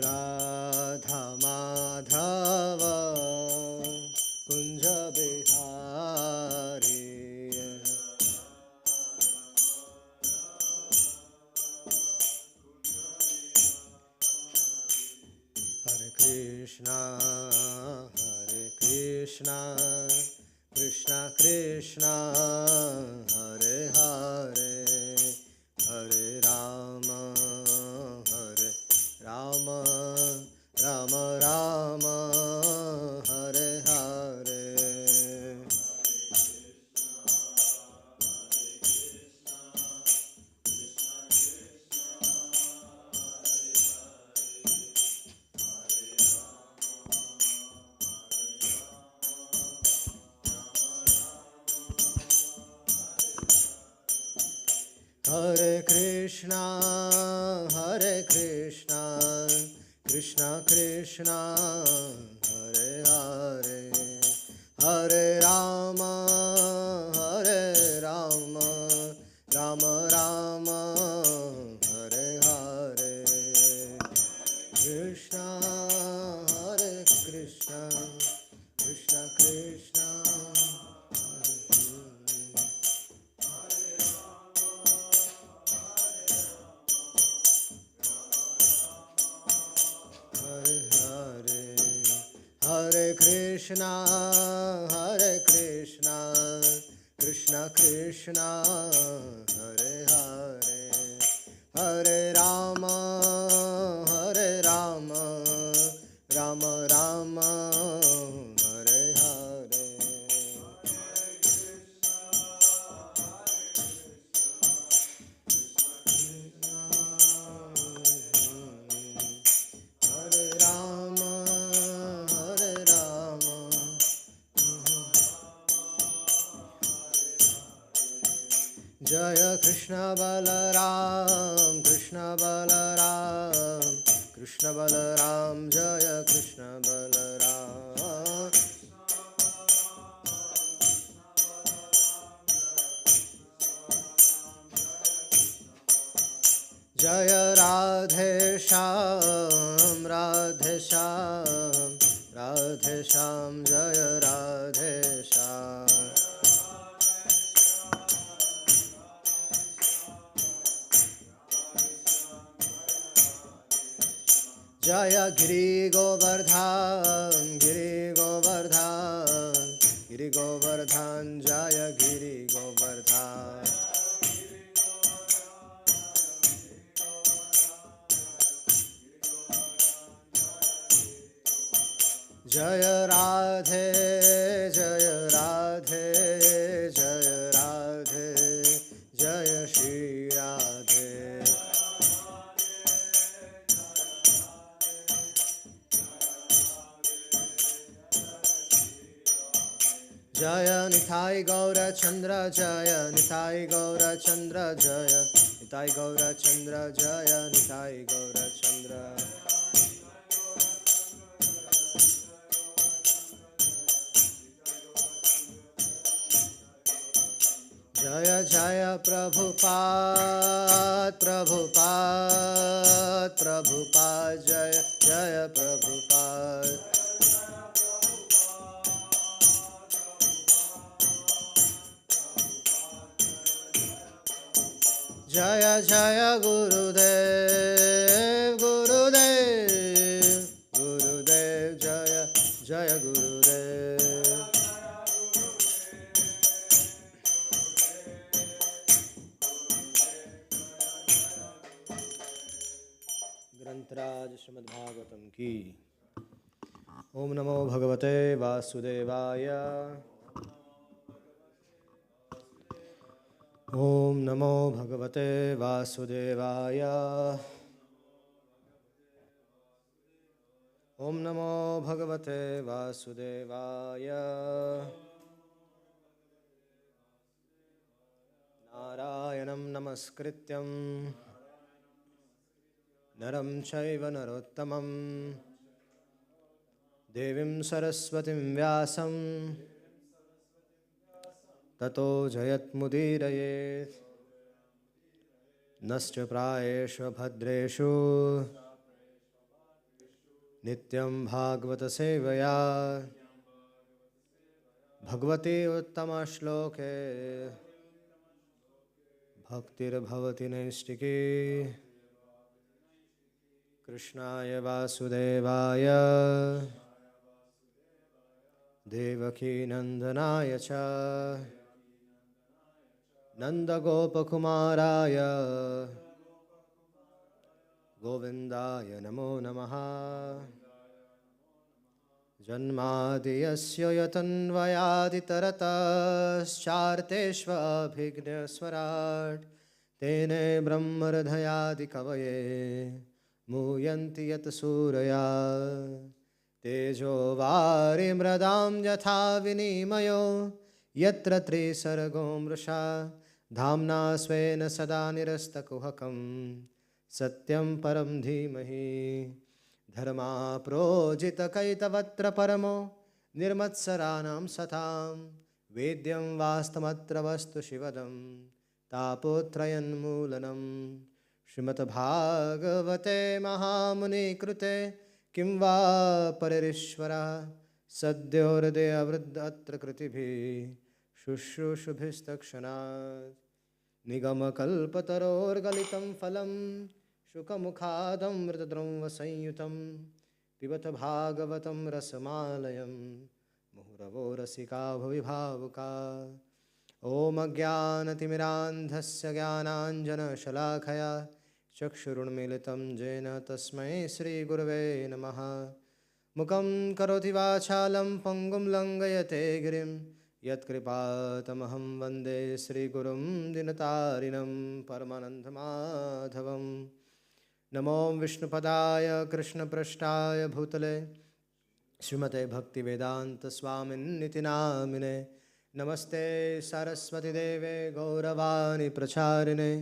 राधा माधव कुंज बिहारी हरे कृष्णा कृष्णा कृष्णा हरे हरे हरे राम राम राम हरे हरे हरे कृष्णा कृष्णा कृष्णा हरे हरे हरे राम राम राम हरे हरे कृष्णा कृष्णा कृष्णा कृष्णा हरे कृष्णा कृष्णा कृष्णा हरे हरे हरे राम राम राम हरे हरे हरे राम जय कृष्ण बलराम जय कृष्ण बलराम जय राधे श्याम जय राधे श्याम जय गिरि गोवर्धन जय गिरि गोवर्धन जय राधे जय श्री राधे जय निताई गौरचंद्र जय निताई गौरचंद्र जय निताई गौरचंद्र जय निताई गौरचंद्र जय जय प्रभुपाद जय जय प्रभुपाद जय जय गुरुदेव जय जय गुरुदेव ग्रंथराज श्रीमद् भागवतम की। ओम नमो भगवते वासुदेवाय ओम नमो भगवते वासुदेवाय ओम नमो भगवते वासुदेवाय नारायणं नमस्कृत्यं नरं चैव नरोत्तमं देवीं सरस्वतीं व्यासं ततो जयत्मुदीरयेत् नश्च प्रायेषु भद्रेषु नित्यं भागवत सेवया भगवते उत्तमश्लोके भक्तिर्भवति नैष्टिकी कृष्णाय वासुदेवाय देवकी नंदनाय च नन्दगोपकुमाराय गोविन्दाय नमो नमः। जन्माद्यस्य यतन्वयादितरतश्चार्तेष्वभिघ्नस्वराट् तेने ब्रह्महृदयादिकवये मूयन्ति यत् सूरया तेजो वारिमृदां यथा विनिमयो यत्र त्रिसर्गो मृषा धाम्ना स्वेन सदा निरस्तकुहकं सत्यं परं धीमहि धर्मा प्रोजितकैतवत्र परमो निर्मत्सराणां सतां वेद्यं वास्तमत्र वस्तु शिवदं तापोत्रयन्मूलनं श्रीमद्भागवते महामुनिकृते किं वा परिरीश्वरः सद्यो हृदयवृद्धअत्र कृतिभिः शुश्रूषुभिस्तक्षणात् निगमकल्पतरोर्गलितं फलं शुकमुखादमृतद्रवसंयुतं पिबत भागवतं रसमालयं मुहुरवो रसिका भुवि भावुका। ॐ अज्ञानतिमिरान्धस्य ज्ञानाञ्जनशलाखया चक्षुरुन्मीलितं येन तस्मै श्रीगुरवे नमः। मुखं करोति वाचालं पङ्गुं लङ्घयते गिरिं यत्कृपातमहं वन्दे श्रीगुरुं दिनतारिणं परमानन्दमाधवं। नमो विष्णुपदाय कृष्णपृष्ठाय भूतले श्रीमते भक्तिवेदान्तस्वामिन्निति नामिने। नमस्ते सरस्वतीदेवे गौरवाणी प्रचारिणे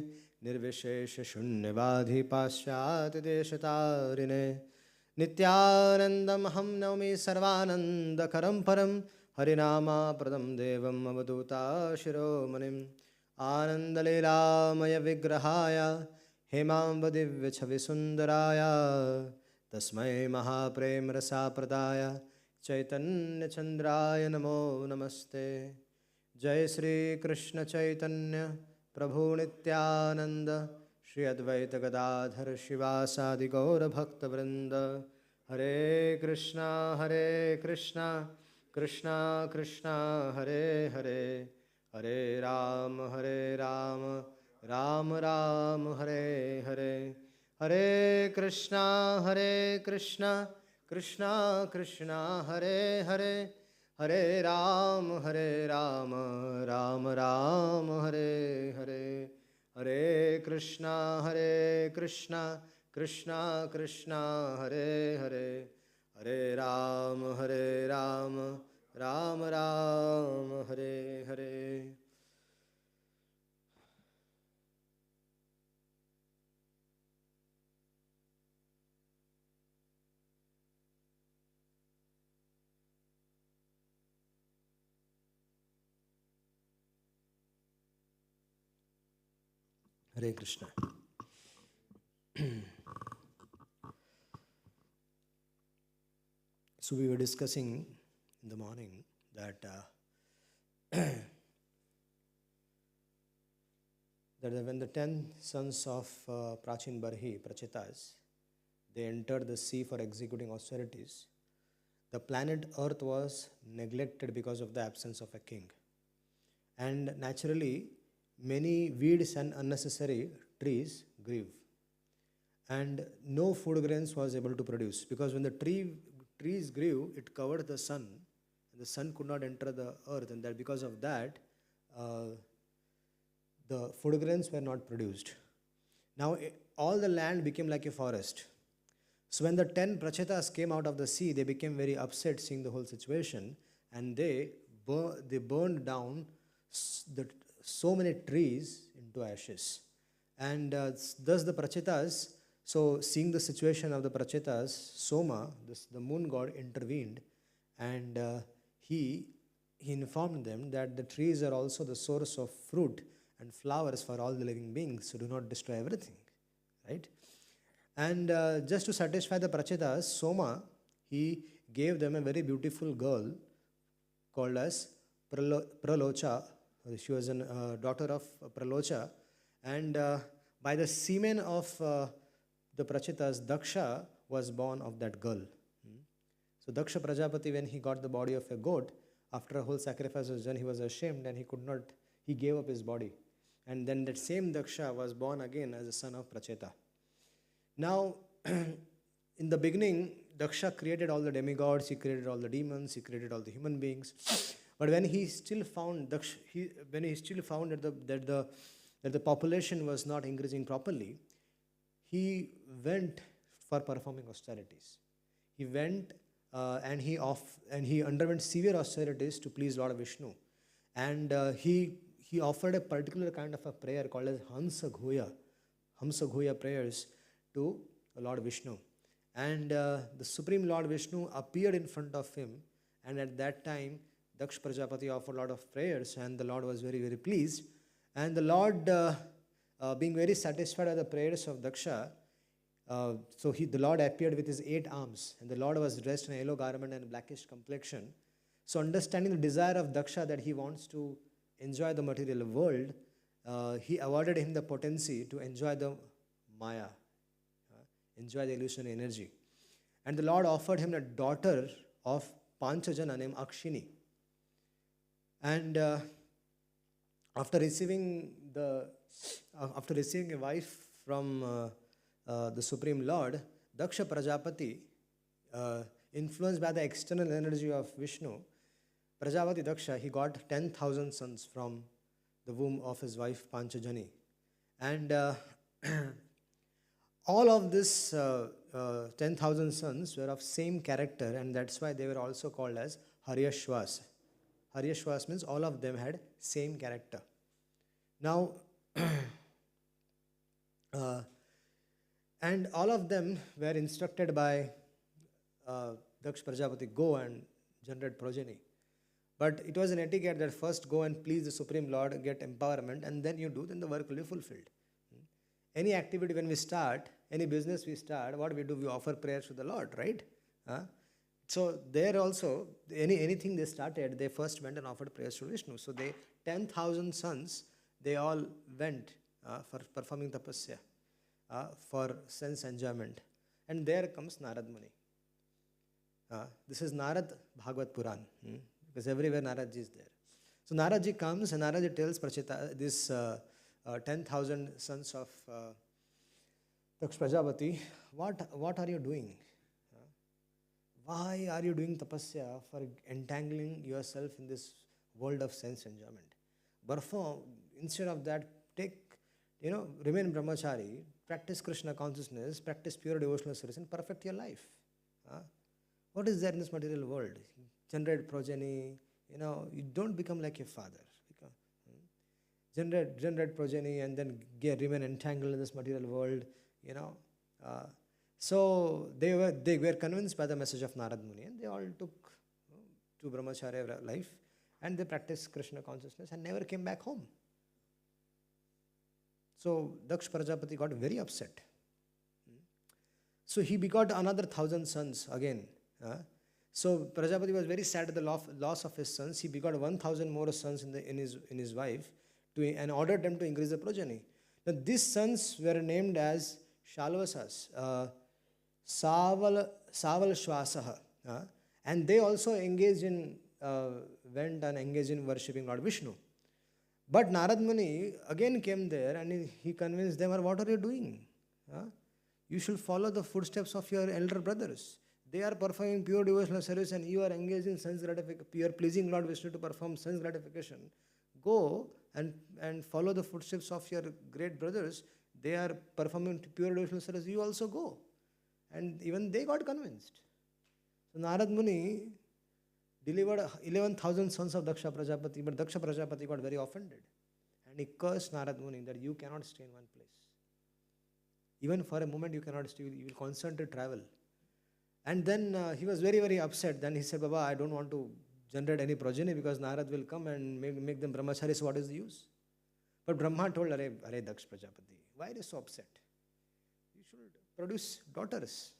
निर्विशेषशून्यवादी पाश्चात्यदेशतारिणे। नित्यानन्दमहं नौमि सर्वानन्दकरं परं हरिनामाप्रदं देवम् अवधूताशिरोमणिम् आनन्दलीलामयविग्रहाय हेमाम्बदिव्यछविसुन्दराय तस्मै महाप्रेमरसाप्रदाय चैतन्यचन्द्राय नमो नमस्ते। जय श्री कृष्ण चैतन्य प्रभु नित्यानंद श्री अद्वैत गदाधर शिवासादि गौर भक्तवृंद। हरे कृष्णा कृष्णा कृष्णा हरे हरे हरे राम राम राम हरे हरे। हरे कृष्णा कृष्णा कृष्णा हरे हरे हरे राम राम राम हरे हरे। हरे Krishna Krishna Krishna Hare Hare Hare Ram Ram Ram Hare Hare. Hare Krishna. So we were discussing in the morning that when the 10 sons of Prachin Barhi, Prachitas, they entered the sea for executing austerities, the planet Earth was neglected because of the absence of a king. And naturally, many weeds and unnecessary trees grew. And no food grains was able to produce, because when the trees grew, it covered the sun. The sun could not enter the earth, and that because of that, the food grains were not produced. Now all the land became like a forest. So when the 10 prachetas came out of the sea, they became very upset seeing the whole situation, and they burned down so many trees into ashes. And thus the prachetas, so seeing the situation of the prachetas, Soma, the moon god, intervened, and he informed them that the trees are also the source of fruit and flowers for all the living beings, so do not destroy everything, right? And just to satisfy the prachetas, Soma he gave them a very beautiful girl called as Pralocha. She was a daughter of Pralocha, and by the semen of the Prachitas, Daksha was born of that girl. So Daksha Prajapati, when he got the body of a goat, after a whole sacrifice was done, he was ashamed and he gave up his body. And then that same Daksha was born again as a son of Pracheta. Now, in the beginning, Daksha created all the demigods, he created all the demons, he created all the human beings. But when he still found that the population was not increasing properly, he went for performing austerities. He went and he underwent severe austerities to please Lord Vishnu, and he offered a particular kind of a prayer called as Hamsa prayers to Lord Vishnu. And the Supreme Lord Vishnu appeared in front of him, and at that time Daksh Prajapati offered a lot of prayers, and the Lord was very, very pleased. And the Lord, being very satisfied with the prayers of Daksha, the Lord appeared with his 8 arms, and the Lord was dressed in a yellow garment and blackish complexion. So understanding the desire of Daksha that he wants to enjoy the material world, he awarded him the potency to enjoy the Maya, enjoy the illusionary energy. And the Lord offered him a daughter of Panchajana named Akshini. And after receiving a wife from the Supreme Lord, Daksha Prajapati, influenced by the external energy of Vishnu, Prajapati Daksha, he got 10,000 sons from the womb of his wife Panchajani. And all of this 10,000 sons were of same character, and that's why they were also called as Haryashvas. Haryashvas means all of them had same character. Now, and all of them were instructed by Daksh Prajapati, go and generate progeny. But it was an etiquette that first go and please the Supreme Lord, get empowerment, and then the work will be fulfilled. Any activity when we start, any business we start, what we do, we offer prayers to the Lord, right? So there also, anything they started, they first went and offered prayers to Vishnu. So 10,000 sons, they all went for performing tapasya, for sense enjoyment. And there comes Narad Muni. This is Narad Bhagavad Puran, because everywhere Narad Ji is there. So Narad Ji comes and Narad Ji tells Prachita, this 10,000 sons of Daksh Prajapati, what are you doing? Why are you doing tapasya for entangling yourself in this world of sense enjoyment? Perform, instead of that, remain brahmachari, practice Krishna consciousness, practice pure devotional service, and perfect your life. What is there in this material world? Generate progeny, you don't become like your father. Generate progeny and then remain entangled in this material world, So they were convinced by the message of Narad Muni, and they all took to brahmacharya life, and they practiced Krishna consciousness and never came back home. So Daksh Prajapati got very upset. So he begot another 1,000 sons again. So Prajapati was very sad at the loss of his sons. He begot 1,000 more sons in his wife, and ordered them to increase the progeny. Now these sons were named as Shalvasas, Saval Shwasaha, and they also went and engaged in worshipping Lord Vishnu. But Narad Muni again came there and he convinced them, what are you doing? You should follow the footsteps of your elder brothers. They are performing pure devotional service and you are engaged in sense gratification. You are pleasing Lord Vishnu to perform sense gratification. Go and follow the footsteps of your great brothers. They are performing pure devotional service. You also go. And even they got convinced. So Narad Muni delivered 11,000 sons of Daksha Prajapati, but Daksha Prajapati got very offended. And he cursed Narad Muni that you cannot stay in one place. Even for a moment you cannot stay, you will constantly travel. And then he was very, very upset. Then he said, Baba, I don't want to generate any progeny because Narad will come and make them brahmachari, so what is the use? But Brahma told, Are Daksh Prajapati, why are you so upset? You should produce daughters.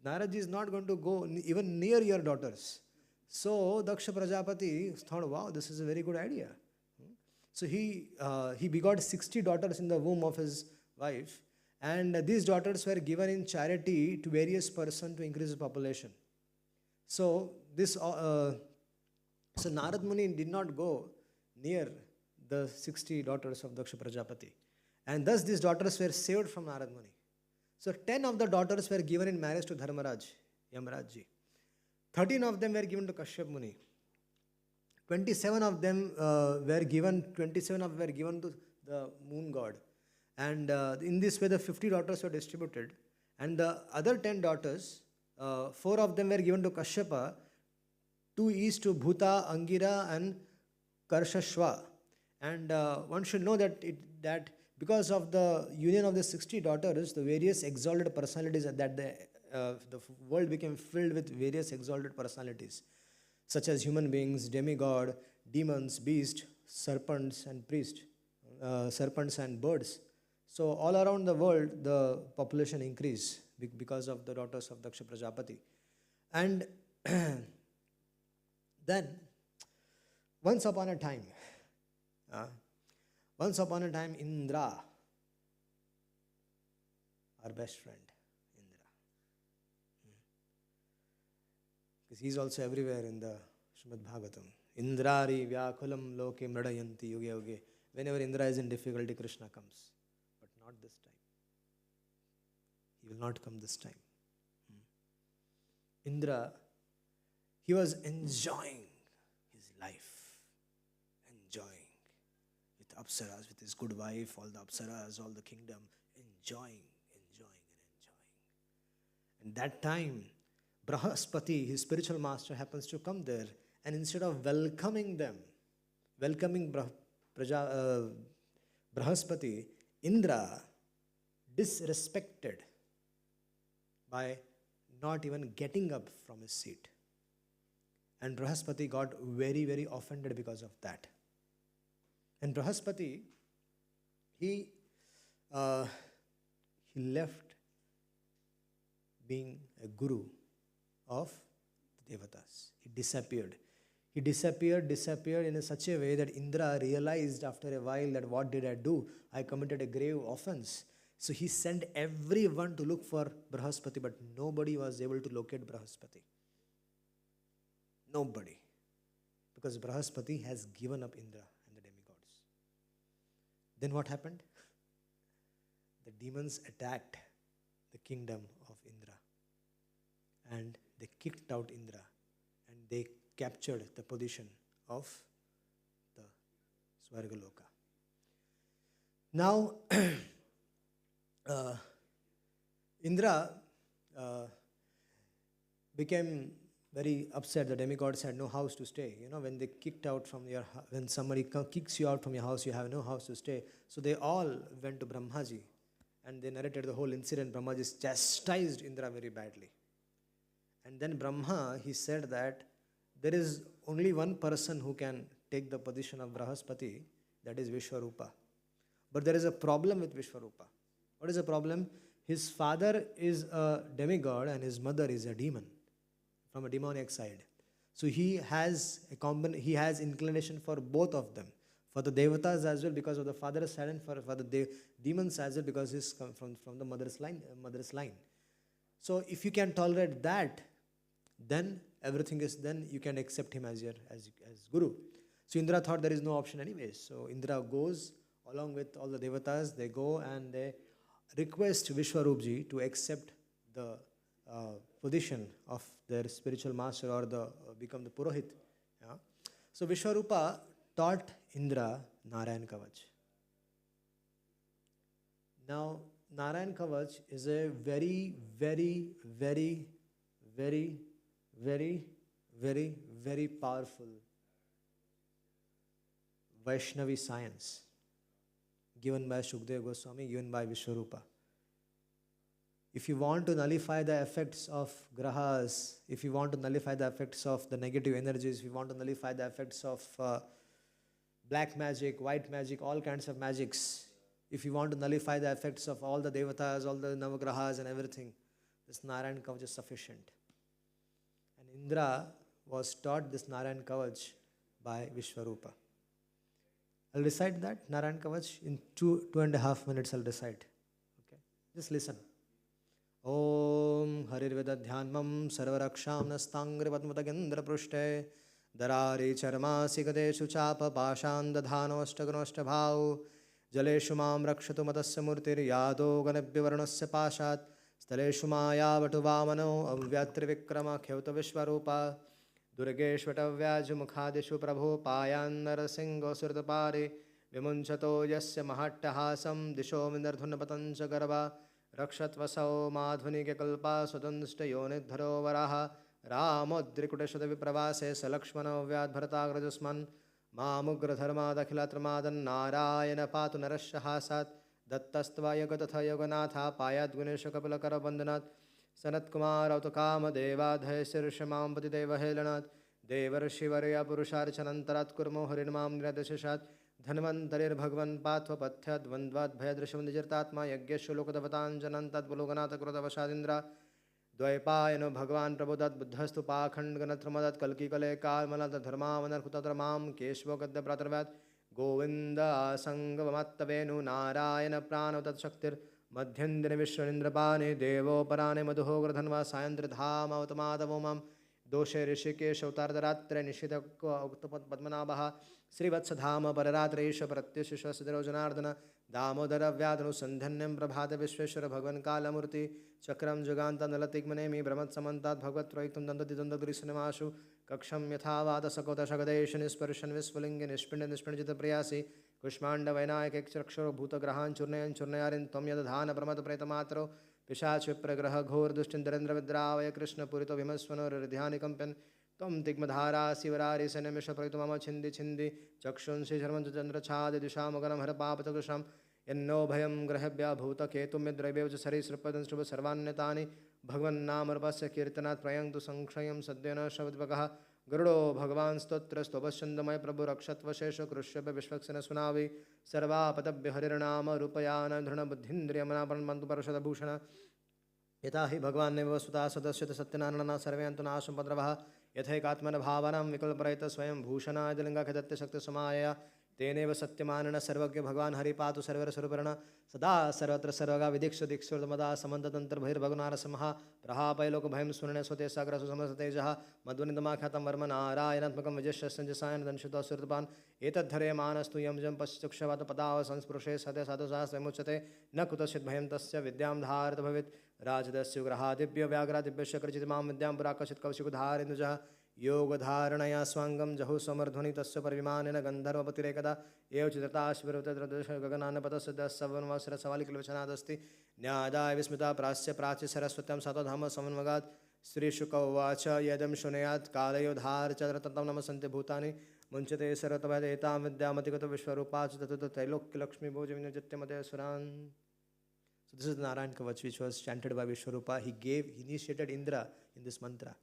Narad is not going to go even near your daughters. So Daksha Prajapati thought, wow, this is a very good idea. So he begot 60 daughters in the womb of his wife, and these daughters were given in charity to various persons to increase the population. So so Narad Muni did not go near the 60 daughters of Daksha Prajapati, and thus these daughters were saved from Narad Muni. So 10 of the daughters were given in marriage to Dharmaraj, Yamarajji. 13 of them were given to Kashyap Muni. 27 of them were given to the moon god. And in this way, the 50 daughters were distributed. And the other 10 daughters, 4 of them were given to Kashyapa, 2 each to Bhuta, Angira, and Karshashva. And one should know that because of the union of the 60 daughters, the various exalted personalities, that the world became filled with various exalted personalities, such as human beings, demigod, demons, beasts, serpents and priests, serpents and birds. So all around the world, the population increased because of the daughters of Daksha Prajapati. And then, once upon a time, Indra, our best friend, Indra, because he's also everywhere in the Srimad Bhagavatam. Indrari vyakulam loke mradayanti yuge yuge. Whenever Indra is in difficulty, Krishna comes. But not this time. He will not come this time. Indra, he was enjoying his life. Enjoying. With Apsaras, with his good wife, all the Apsaras, all the kingdom. Enjoying. And that time, Brahaspati, his spiritual master, happens to come there, and instead of welcoming Brahaspati, Indra disrespected by not even getting up from his seat. And Brahaspati got very, very offended because of that. And Brahaspati, he left being a guru of the Devatas. He disappeared. He disappeared in such a way that Indra realized after a while that what did I do? I committed a grave offense. So he sent everyone to look for Brahaspati, but nobody was able to locate Brahaspati. Nobody. Because Brahaspati has given up Indra and the demigods. Then what happened? The demons attacked the kingdom of Indra. And they kicked out Indra. And they captured the position of the Swargaloka. Now, Indra became very upset. The demigods had no house to stay. When they kicked out from when somebody kicks you out from your house, you have no house to stay. So they all went to Brahmaji and they narrated the whole incident. Brahmaji chastised Indra very badly. And then Brahma, he said that there is only one person who can take the position of Brahaspati, that is Vishwarupa. But there is a problem with Vishwarupa. What is the problem? His father is a demigod and his mother is a demon from a demonic side. So he has inclination for both of them. For the Devatas as well because of the father's side, and for the demons as well because he's come from the mother's line. So if you can tolerate that, then then you can accept him as guru. So Indra thought there is no option anyways. So Indra goes along with all the Devatas. They go and they request Vishwarupji to accept the position of their spiritual master or become the Purohit. Yeah? So Vishwarupa taught Indra Narayan Kavach. Now Narayan Kavach is a very, very, very, very, very, very, very powerful Vaishnavi science given by Shukdev Goswami, given by Vishwarupa. If you want to nullify the effects of grahas, if you want to nullify the effects of the negative energies, if you want to nullify the effects of black magic, white magic, all kinds of magics, if you want to nullify the effects of all the devatas, all the navagrahas and everything, this Narayan Kavach is sufficient. And Indra was taught this Narayan Kavach by Vishwarupa. I'll recite that Narayan Kavach in 2.5 minutes. I'll recite. Okay, just listen. Om Harirvedadhyanmam Sarvaraksham Nastangri Padmatagendra Prushte Darari Charmasi Gadeshu Chapa Pashan Dadhano Ashtaganoshta Bhau Jaleshu Mam Rakshatu Matasya Murtir Yado Ganabhivarnasya Pashat Staleshu Maya Vatu Vamano Avyatri Vikrama Khyauta Vishwarupa Durgeshvatavyaja Mukhadishu Prabhu Payan Narasingo Surtapari Vimunchato Yasya Mahattahasam Disho Mindardhuna Patancha Garva Rakshatvasau Madhunike Kalpa Swatanshta Yonidharo Varaha Ramodrikuteshada Vipravase Salakshmana Vyad Bharatagrajasman Mamugra Dharma Dakhilatramadan Narayana Patu Narashahasat Dattastva Yogatatha Yoganatha Payat Gunesha Kapilakara Bandhanat Sanat Kumar Autakama Deva Dhayasir Shamampati Deva Helanat Devar Shivarya Purusharchanantarat Kurmo Harinamam Niradashashat Dhanvantarir Bhagwan Patva Pathyad Vandvad Bhayadrisham Nijirtatma Yagyeshu Lokadavatan Janantat Buluganata Kuradavashadindra Dvaipayano Bhagwan Prabhudat Buddhastu Pakhand Ganatramadat Kalki Kale Kalmanat Dharma Vanarkutadramam Keshva Gadda Pratarvat Govinda Sangavamattavenu Narayana Pranavat Shaktir Madhyandini Vishwanindrapani Devo Parane Madhuhogra Dhanva Sayandra Dhama Utamadavomam Doshe Rishikesh Avtardharatre Nishita Uktapat Padmanabaha Srivatsadhama Pararatresha Pratyashishwa Siddharo Janardana Damodara Vyadanu Sandhanyam Prabhata Vishweshwara Bhagwan Kalamurti Chakram Juganta Nalatikmanemi Brahmat Samantat Bhagvat Proiktum Dandati Dandadrisanamashu Kaksham Yathavada Sakota Shagadesh Nisparshan Visvalinga Nishpinda Nishpinjita Priyasi Kushmanda Vainayak Ekshaksharo Bhuta Grahan Churnayan Churnayarin Tomyadhana Pramata Pretamatro Pishach Vipragraha Ghor Dushtindarendra Vidravaya Krishna Purito Vimaswano Ridhyani Kampan Tom Tigmadhara Sivarari Senemisha Pratumama Chindi Chindi Chakshunshi Sharmanta Chandra Chadi Dishamaganam Harapapatakusham Yenno Bhayam Grahebya Bhuta Ketum Midrabev Sari Sripadan Shubha Sarvanyatani Bhagwan Namarpasya Kirtanat Prayang tu Sankshayam Sadyana Shavadvagaha Garudo Bhagavan Stotra Stobashandamay Prabhu Rakshatva Shesha Krushyapa Vishvaksana Sunavi Sarva Patabhya Harinama Rupayana Dhrana Buddhindriyamana Mantu Parashada Bhushana Yata hi Bhagavan Nevasuta Sadasyata Satyanarana Sarvayantu Nasham Padravaha Yathekatmana Bhavanam Vikalparayata Swayam Bhushana Jalinga Kadatta Shakti Samaya Teneva Satyamanana Sarvagya Bhagavan Haripatu Sarvara Suruparana Sada Sarvatra Sarvaga Vidiksha Dikshurdamada Samantatantra Bhir Bhagunara Samaha Prahapai Loka Bhaim Sunana Sote Sagra Susamatatejaha Madhunindama Khatam Varmana Arayanatmakam Vijasha Sanjasayan Danshuta Surdapan Etadhare Manastu Yamjam Paschukshavata Padava Sanspurushe Sate Sadhusa Svimuchate Nakutashit Bhayam Tasya Vidyam Dharta Bhavit Rajadasya Graha Dibya Vyagra Dibya Shakrajitmam Vidyam Purakashit Kaushikudhar Induja Yogadharanaya Swangam Jahu Samardhuni Tasya Parivimanina Gandharvapatirekada Ev Chitrataashvirutadradusha Gaganana Patasada Savanvasra Savali Kilvachanadasti Nyada Vismita Prasya Prachi Saraswatam Satadhama Samanmagat Sri Shukavacha Yadam Shunayat Kalayodhar Chadratatam Namasanti Bhutani Munchate Saratavadetam Vidyamatikato Vishwarupach Tatu Tailok Lakshmi Bhojavina Jatyamate Suran. So this is the Narayan Kavach which was chanted by Vishwarupa. He initiated Indra in this mantra.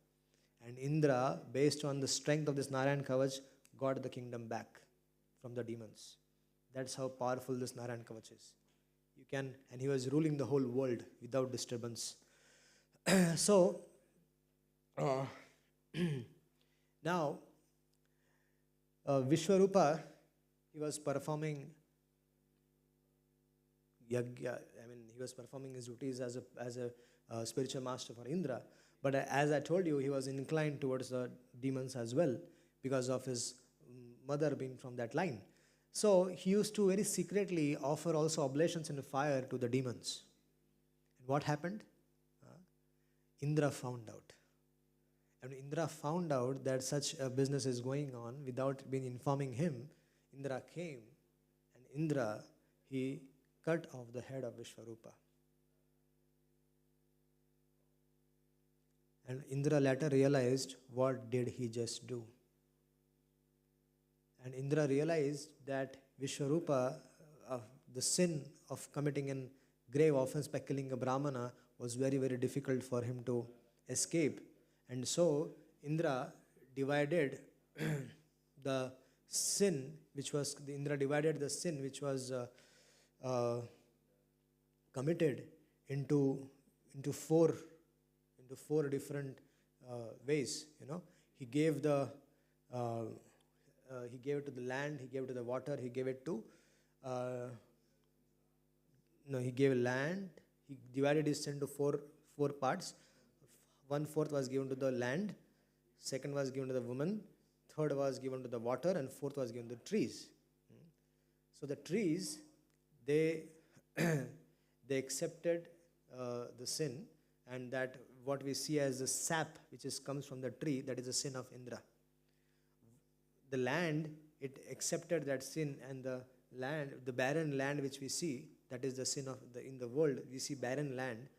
And Indra, based on the strength of this Narayan Kavach, got the kingdom back from the demons. That's how powerful this Narayan Kavach is. And he was ruling the whole world without disturbance. So, now, Vishwarupa, he was performing yagya. He was performing his duties as a spiritual master for Indra. But as I told you, he was inclined towards the demons as well because of his mother being from that line. So he used to very secretly offer also oblations in the fire to the demons. And what happened? Indra found out. And Indra found out that such a business is going on without being informing him. Indra came, and Indra, he cut off the head of Vishwarupa. And Indra later realized, what did he just do? And Indra realized that Vishwarupa, the sin of committing a grave offense by killing a Brahmana was very, very difficult for him to escape. And so Indra divided the sin which was committed into four into four different ways. He gave he gave it to the land, he gave it to the water, he gave it to he gave land. He divided his sin into four parts. 1/4 was given to the land, second was given to the woman, third was given to the water, and fourth was given to the trees. So the trees, they they accepted the sin, and that what we see as the sap which comes from the tree, that is the sin of Indra. The land, it accepted that sin, and the barren land which we see, that is the sin of in the world we see barren land,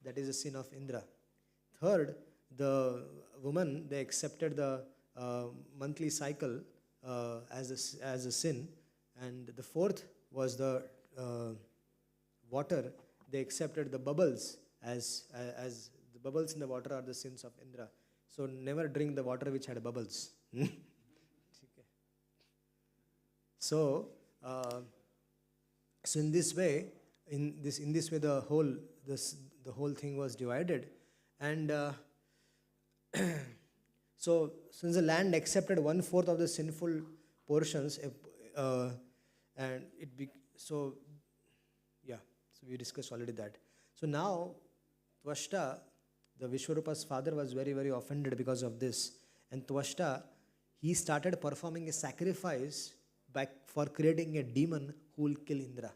that is the sin of Indra. Third, the woman, they accepted the monthly cycle as a sin, and the fourth was the water. They accepted the bubbles as the bubbles in the water are the sins of Indra. So never drink the water which had bubbles. So in this way, the whole thing was divided, and so since the land accepted 1/4 of the sinful portions, and so we discussed already that. So now Tvashta, the Vishwarupa's father, was very, very offended because of this, and Tvashta, he started performing a sacrifice for creating a demon who will kill Indra.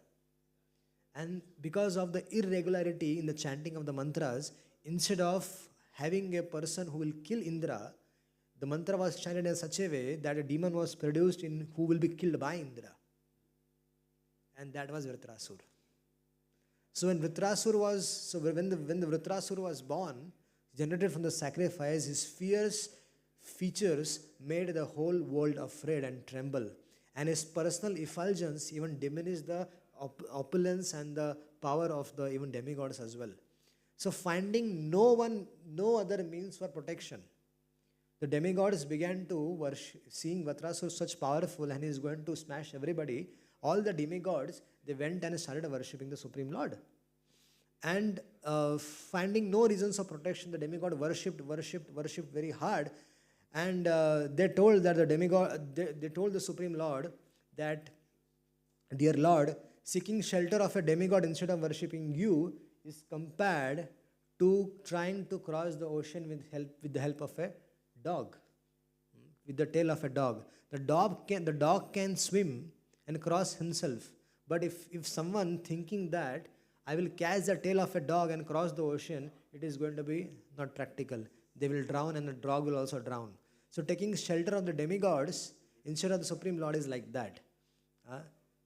And because of the irregularity in the chanting of the mantras, instead of having a person who will kill Indra, the mantra was chanted in such a way that a demon was produced who will be killed by Indra. And that was Vritrasur. So when the Vritrasur was born, generated from the sacrifice, his fierce features made the whole world afraid and tremble. And his personal effulgence even diminished the opulence and the power of the even demigods as well. So finding no other means for protection, the demigods began to worship, seeing Vritrasur such powerful and he is going to smash everybody. All the demigods, they went and started worshipping the Supreme Lord. And finding no reasons of protection, the demigod worshipped very hard. And they told that they told the Supreme Lord that, dear Lord, seeking shelter of a demigod instead of worshipping you is compared to trying to cross the ocean with the help of a dog, with the tail of a dog. The dog can swim and cross himself. But if someone thinking that I will catch the tail of a dog and cross the ocean, it is going to be not practical. They will drown and the dog will also drown. So taking shelter of the demigods instead of the Supreme Lord is like that.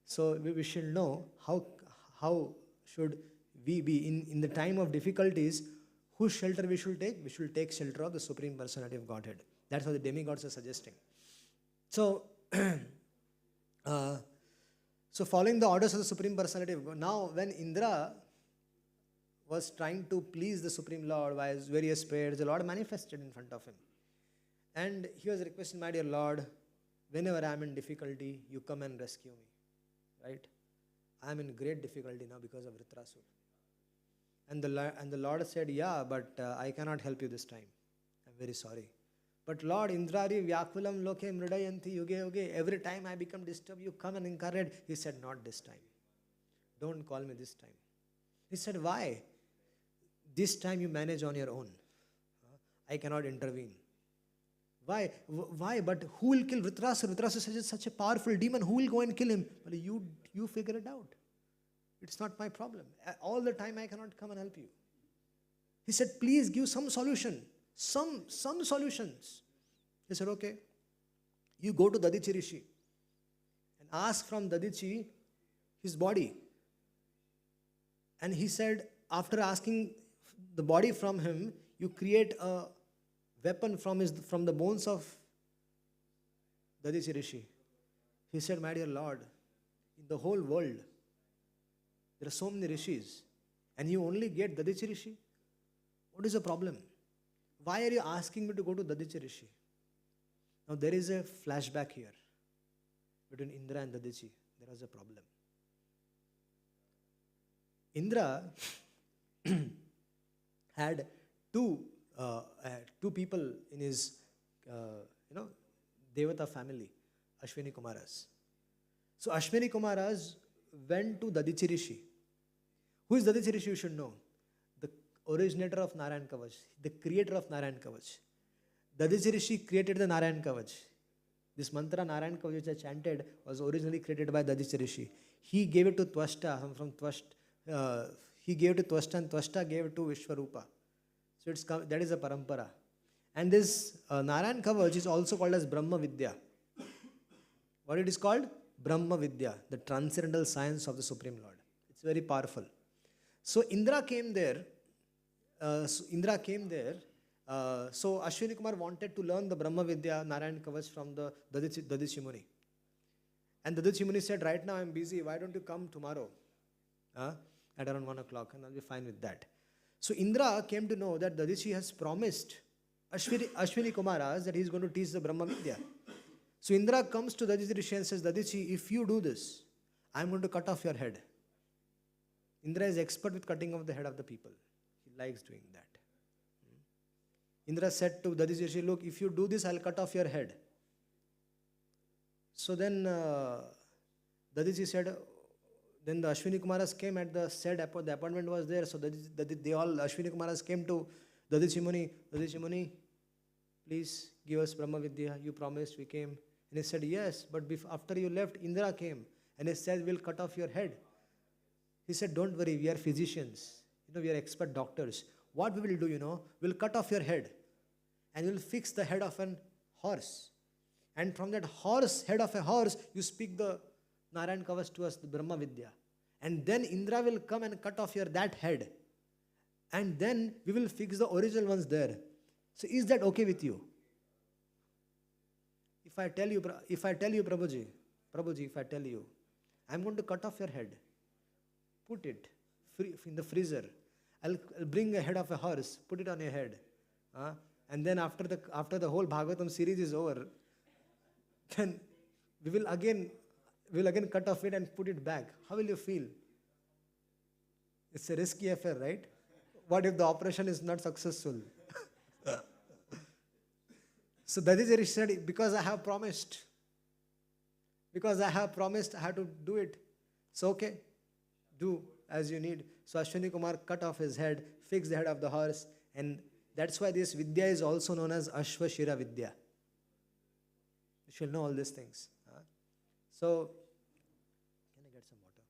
So we should know how should we be in the time of difficulties. Whose shelter we should take? We should take shelter of the Supreme Personality of Godhead. That's what the demigods are suggesting. So, so following the orders of the Supreme Personality of God, now when Indra was trying to please the Supreme Lord by his various prayers, the Lord manifested in front of him. And he was requesting, my dear Lord, whenever I am in difficulty, you come and rescue me. Right? I am in great difficulty now because of Vritrasur. And the Lord said, yeah, but I cannot help you this time. I'm very sorry. But Lord, Indrari Vyakulam Loke Mridayanti Yuge Yuge, every time I become disturbed, you come and incarnate. He said, not this time. Don't call me this time. He said, why? This time you manage on your own. I cannot intervene. Why? But who will kill Vritrasur? Vritrasur is such a powerful demon. Who will go and kill him? Well, you figure it out. It's not my problem. All the time I cannot come and help you. He said, please give some solution. Some solutions. He said, okay. You go to Dadichi Rishi and ask from Dadichi his body. And he said, after asking the body from him, you create a weapon from the bones of Dadichi Rishi. He said, my dear Lord, in the whole world, there are so many rishis, and you only get Dadichi Rishi. What is the problem? Why are you asking me to go to Dadichi Rishi? Now there is a flashback here between Indra and Dadichi. There was a problem. Indra had two, two people in his, Devata family, Ashwini Kumaras. So Ashwini Kumaras went to Dadichi Rishi. Who is Dadichi Rishi? You should know. The originator of Narayan Kavach, the creator of Narayan Kavach. Dadichi Rishi created the Narayan Kavach. This mantra Narayan Kavach which I chanted was originally created by Dadichi Rishi. He gave it to Twashta, from Twashta, he gave it to Twashta and Twashta gave it to Vishwarupa. So that is a parampara. And this Narayan Kavach is also called as Brahma Vidya. What it is called? Brahma Vidya, the transcendental science of the Supreme Lord. It's very powerful. So Indra came there. So Ashwini Kumar wanted to learn the Brahma Vidya, Narayan Kavach from the Dadichi Muni. And Dadichi Muni said, right now I'm busy, why don't you come tomorrow at around 1 o'clock and I'll be fine with that. So Indra came to know that Dadichi has promised Ashwini Kumaras that he is going to teach the Brahma Vidya. So Indra comes to Dadichi Rishi and says, Dadichi, if you do this, I'm going to cut off your head. Indra is expert with cutting off the head of the people. He likes doing that. Indra said to Dadichi Rishi, look, if you do this, I'll cut off your head. So then Dadichi said, then the Ashwini Kumaras came at the said the appointment was there. So Ashwini Kumaras came to Dadichi Muni, please give us Brahma Vidya. You promised, we came. And he said, yes, but after you left, Indra came. And he said, we'll cut off your head. He said, don't worry, we are physicians. We are expert doctors. What we will do, we'll cut off your head. And we'll fix the head of an horse. And from that head of a horse, you speak the Narayan Kavach to us, the Brahma Vidya. And then Indra will come and cut off that head. And then we will fix the original ones there. So is that okay with you? If I tell you, Prabhuji, if I tell you, I'm going to cut off your head, put it in the freezer. I'll bring a head of a horse, put it on your head. And then after the whole Bhagavatam series is over, then we'll again cut off it and put it back. How will you feel? It's a risky affair, right? What if the operation is not successful? So Dadichi Rishi said, because I have promised, I have to do it. So okay, do as you need. So Ashwini Kumar cut off his head, fixed the head of the horse, and that's why this Vidya is also known as Ashwashira Vidya. You shall know all these things. So, can I get some water?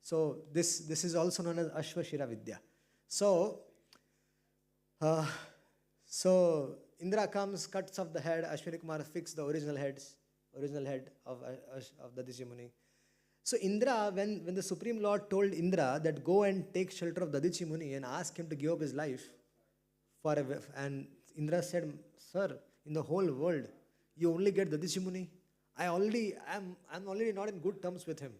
So this is also known as Ashwashira Vidya. So Indra comes, cuts off the head. Ashwini Kumar fixed the original head of Dadichi Muni. So Indra, when the Supreme Lord told Indra that go and take shelter of Dadichi Muni and ask him to give up his life and Indra said, sir, in the whole world, you only get Dadichi Muni. I'm already not in good terms with him.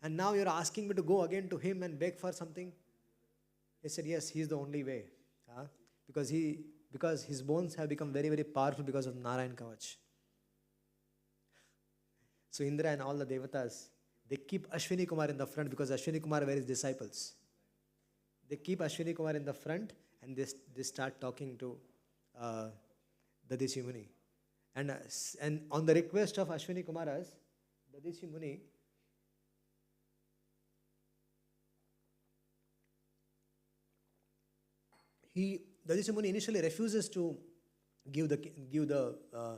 And now you're asking me to go again to him and beg for something? He said, yes, he's the only way. Because his bones have become very, very powerful because of Narayan Kavach. So Indra and all the Devatas, they keep Ashwini Kumar in the front because Ashwini Kumar were his disciples. They keep Ashwini Kumar in the front and they start talking to Dadichi Muni. And on the request of Ashwini Kumaras, Dadichi Muni, Dadichi Muni initially refuses to give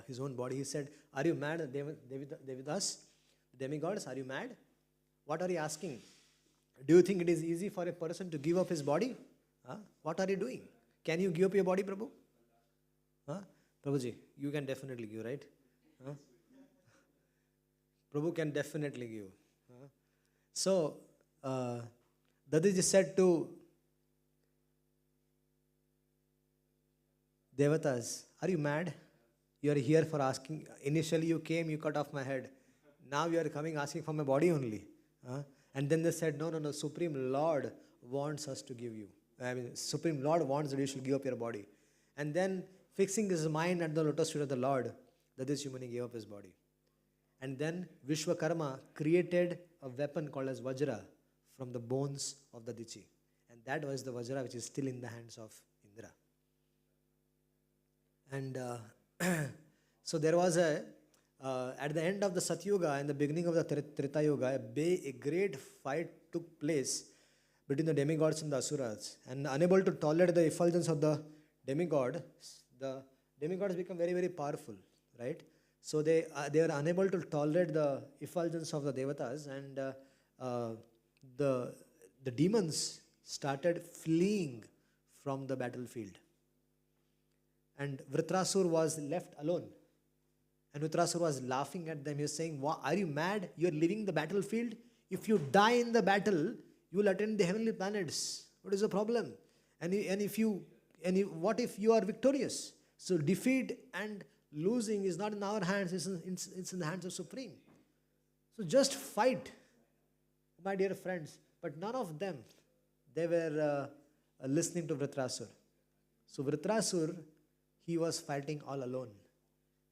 his own body. He said, are you mad, Devidas? Demigods, are you mad? What are you asking? Do you think it is easy for a person to give up his body? What are you doing? Can you give up your body, Prabhu? Prabhuji, you can definitely give, right? Prabhu can definitely give. So, Dadichi said to Devatas, are you mad? You are here for asking. Initially you came, you cut off my head. Now you are coming asking for my body only. And then they said, no, Supreme Lord wants us to give you. Supreme Lord wants that you should give up your body. And then fixing his mind at the lotus feet of the Lord, Dadichi Muni gave up his body. And then Vishwakarma created a weapon called as Vajra from the bones of Dadichi. And that was the Vajra which is still in the hands of Indra. And so there was at the end of the Satyuga and the beginning of the Treta Yuga, a great fight took place between the demigods and the asuras. And unable to tolerate the effulgence of the demigods become very, very powerful, right? So they are unable to tolerate the effulgence of the devatas, and the demons started fleeing from the battlefield. And Vritrasur was left alone. And Vritrasur was laughing at them. He was saying, are you mad? You are leaving the battlefield? If you die in the battle, you will attend the heavenly planets. What is the problem? What if you are victorious? So defeat and losing is not in our hands, it's in the hands of Supreme. So just fight, my dear friends. But none of them, they were listening to Vritrasur. So Vritrasur, he was fighting all alone.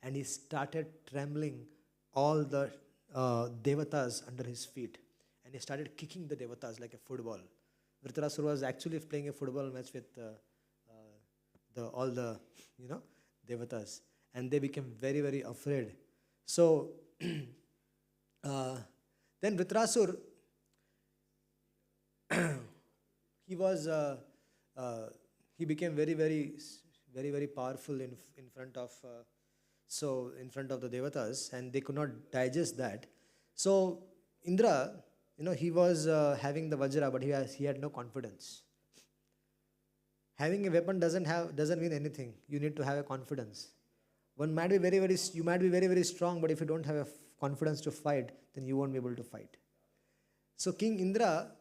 And he started trembling all the devatas under his feet. And he started kicking the devatas like a football. Vritrasur was actually playing a football match with all the devatas. And they became very, very afraid. So then Vritrasur, he became very, very, very, very powerful in front of the devatas, and they could not digest that. So Indra, he was having the Vajra, but he had no confidence. Having a weapon doesn't mean anything. You need to have a confidence. You might be very, very strong, but if you don't have a confidence to fight, then you won't be able to fight. So King Indra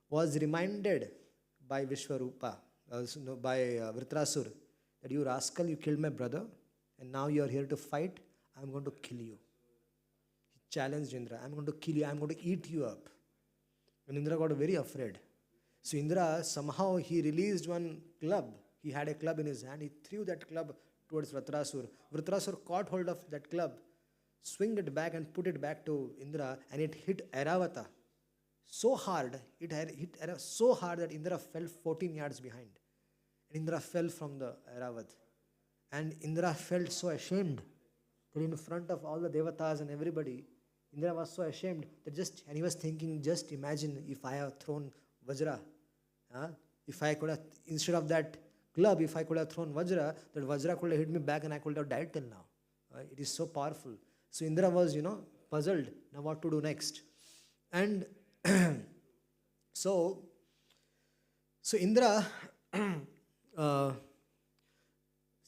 was reminded by Vishwarupa, by Vritrasur, that you rascal, you killed my brother, and now you are here to fight. I'm going to kill you. He challenged Indra. I'm going to kill you. I'm going to eat you up. And Indra got very afraid. So Indra, somehow he released one club. He had a club in his hand. He threw that club towards Vritrasur. Vritrasur caught hold of that club, swung it back and put it back to Indra, and it hit Airavata so hard. It had hit so hard that Indra fell 14 yards behind. And Indra fell from the Airavat. And Indra felt so ashamed that in front of all the devatas and everybody, Indra was so ashamed that and he was thinking, just imagine if I have thrown Vajra. If I could have, instead of that club, if I could have thrown Vajra, that Vajra could have hit me back and I could have died till now. It is so powerful. So Indra was, puzzled. Now what to do next? And so Indra,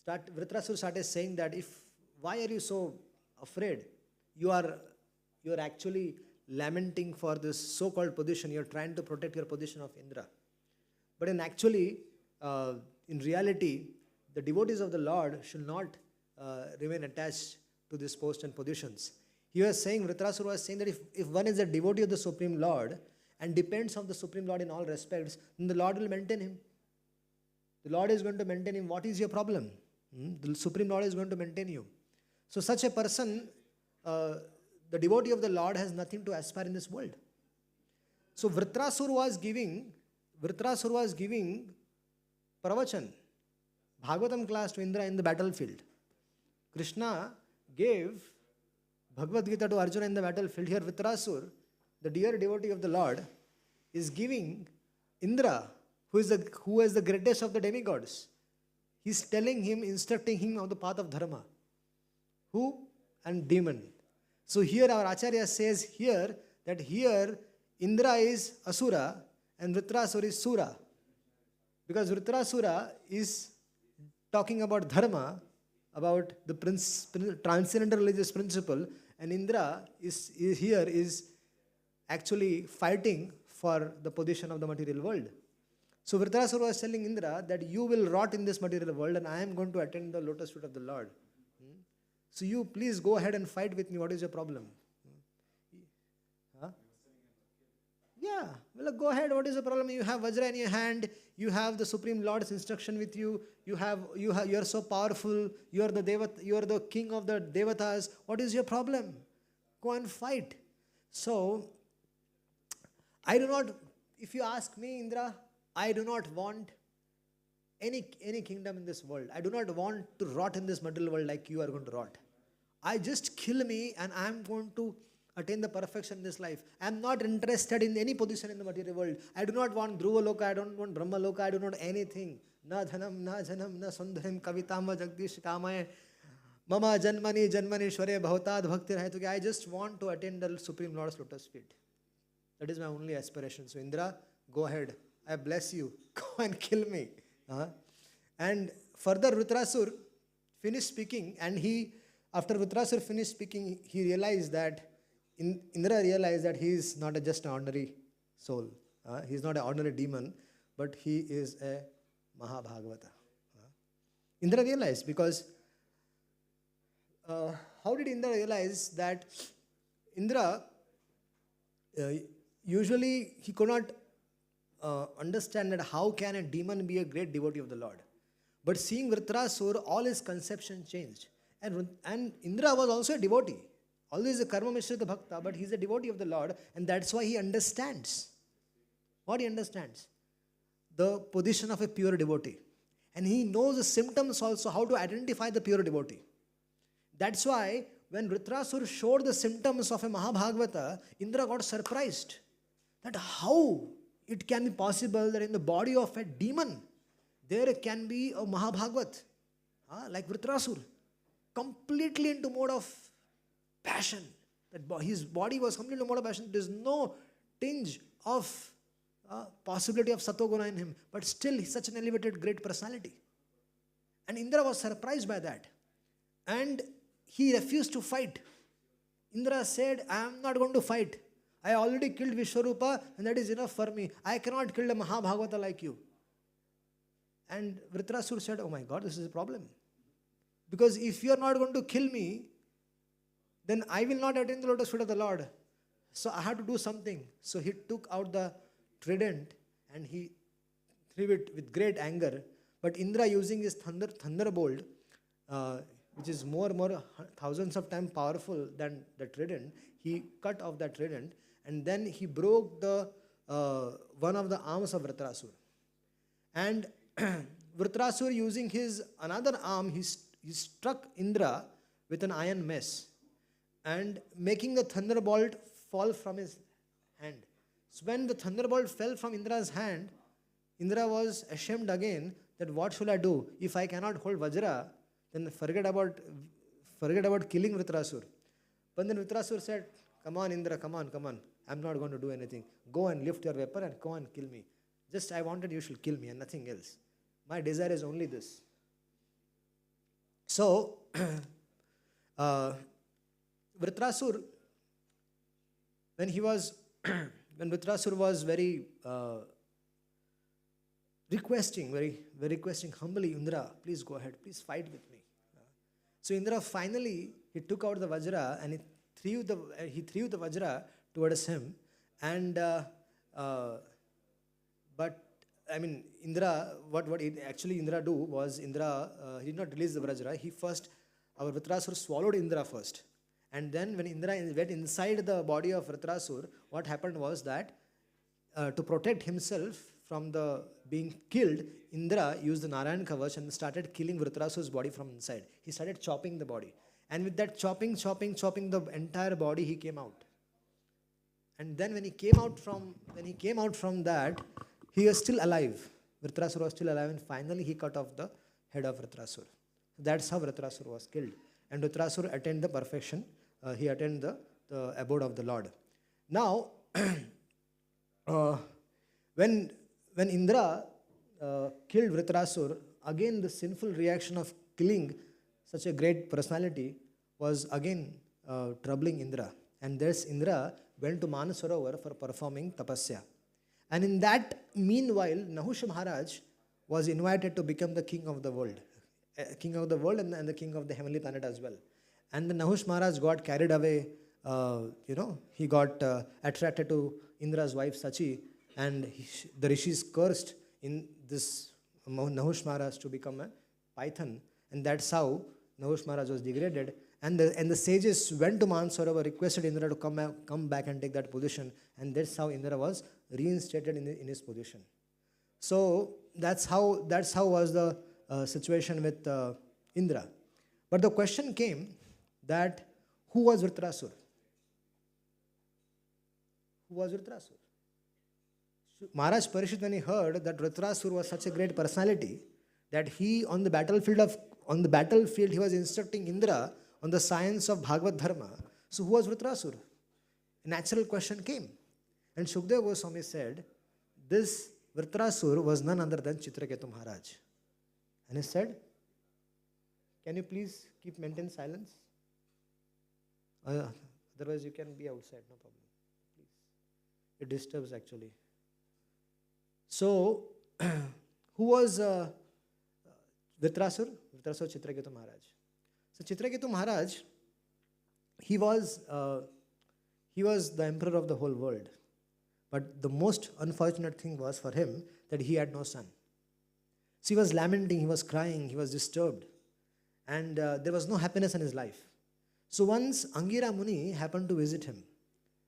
Vritrasur started saying that why are you so afraid? You are actually lamenting for this so-called position. You are trying to protect your position of Indra. But in reality, the devotees of the Lord should not remain attached to this post and positions. Vritrasur was saying that if one is a devotee of the Supreme Lord and depends on the Supreme Lord in all respects, then the Lord will maintain him. The Lord is going to maintain him. What is your problem? The Supreme Lord is going to maintain you. So such a person, the devotee of the Lord, has nothing to aspire in this world. So Vritrasur was giving pravachan, Bhagavatam class to Indra in the battlefield. Krishna gave Bhagavad Gita to Arjuna in the battlefield. Here Vritrasur, the dear devotee of the Lord, is giving Indra, who is the greatest of the demigods. He is telling him, instructing him on the path of dharma. Who? And demon. So here our Acharya says here that here Indra is Asura and Vritrasur is Sura. Because Vritrasura is talking about dharma, about the transcendental religious principle, and Indra is actually fighting for the position of the material world. So Vritrasura was telling Indra that you will rot in this material world and I am going to attend the lotus feet of the Lord. So you please go ahead and fight with me. What is your problem? Yeah, well, go ahead. What is the problem? You have Vajra in your hand. You have the Supreme Lord's instruction with you. You are so powerful. You are the king of the devatas. What is your problem? Go and fight. So I do not, if you ask me, Indra, I do not want any kingdom in this world. I do not want to rot in this material world like you are going to rot. I just kill me and I am going to attain the perfection in this life. I am not interested in any position in the material world. I do not want Dhruva Loka, I don't want Brahma Loka, I do not want anything. Na dhanam, na janam, na sundarim, kavitama, jagdish, kamaye, mama janmani, janmani, shware, bhautad, bhakti rahe. I just want to attain the Supreme Lord's lotus feet. That is my only aspiration. So Indra, go ahead. I bless you. Go and kill me. And further Vritrasur finished speaking, and after Vritrasur finished speaking, he realized that, Indra realized that he is not just an ordinary soul. He is not an ordinary demon, but he is a Mahabhagavata. Indra realized, because how did Indra realize that Indra, usually he could not understand that how can a demon be a great devotee of the Lord. But seeing Vritrasur, all his conception changed. And Indra was also a devotee. Although he is a karma mishrita bhakta, but he is a devotee of the Lord, and that's why he understands. What he understands? The position of a pure devotee. And he knows the symptoms also, how to identify the pure devotee. That's why when Vritrasur showed the symptoms of a Mahabhagavata, Indra got surprised. That how it can be possible that in the body of a demon, there can be a Mahabhagavat, like Vritrasur, completely into mode of passion. That his body was completely into mode of passion. There is no tinge of possibility of Satoguna in him, but still he's such an elevated, great personality. And Indra was surprised by that. And he refused to fight. Indra said, I am not going to fight. I already killed Vishwarupa, and that is enough for me. I cannot kill a Mahabhagavata like you. And Vritrasur said, oh my God, this is a problem. Because if you are not going to kill me, then I will not attain the lotus feet of the Lord. So I have to do something. So he took out the trident and he threw it with great anger. But Indra, using his thunderbolt, which is more thousands of times powerful than the trident, he cut off that trident, and then he broke the one of the arms of Vritrasur. And Vritrasur, using his another arm, he struck Indra with an iron mace, and making the thunderbolt fall from his hand. So when the thunderbolt fell from Indra's hand, Indra was ashamed again that what should I do? If I cannot hold Vajra, then forget about killing Vritrasur. But then Vritrasur said, come on Indra, come on. I'm not going to do anything. Go and lift your weapon and go and kill me. Just I wanted you should kill me and nothing else. My desire is only this. So, Vritrasur, when Vritrasur was very requesting humbly, Indra, please go ahead, please fight with me. So Indra finally, he took out the Vajra and he threw the Vajra towards him. And but I mean, Indra, what Indra do was, Indra, he did not release the Vajra. Our Vritrasur swallowed Indra first. And then when Indra went inside the body of Vritrasur, what happened was that to protect himself from the being killed, Indra used the Narayan Kavach and started killing Vritrasur's body from inside. He started chopping the body. And with that chopping the entire body, he came out. And then when he came out from that, he was still alive. Vritrasur was still alive, and finally he cut off the head of Vritrasur. That's how Vritrasur was killed. And Vritrasur attained the perfection. He attained the abode of the Lord. Now, when Indra killed Vritrasur, again the sinful reaction of killing such a great personality was again troubling Indra. And thus Indra went to Manasarovar for performing tapasya. And in that meanwhile, Nahush Maharaj was invited to become the king of the world. King of the world and the king of the heavenly planet as well. And the Nahush Maharaj got carried away, he got attracted to Indra's wife Sachi, and the rishis cursed in this Nahush Maharaj to become a python, and that's how Nahush Maharaj was degraded. And the sages went to Mansarovar, requested Indra to come back and take that position, and that's how Indra was reinstated in his position. So that's how was the situation with Indra. But the question came that who was Vritrasur? Who was Vritrasur? Maharaj Parishit, when he heard that Vritrasur was such a great personality, that he on the battlefield he was instructing Indra on the science of Bhagavad Dharma. So who was Vritrasur? A natural question came. And Shukdev Goswami said, this Vritrasur was none other than Chitraketu Maharaj. And he said, can you please maintain silence? Otherwise you can be outside, no problem. Please. It disturbs actually. So, who was Vritrasur? Vritrasur Chitraketu Maharaj. So Chitraketu Maharaj, he was the emperor of the whole world. But the most unfortunate thing was for him that he had no son. So he was lamenting, he was crying, he was disturbed. And there was no happiness in his life. So once Angira Muni happened to visit him.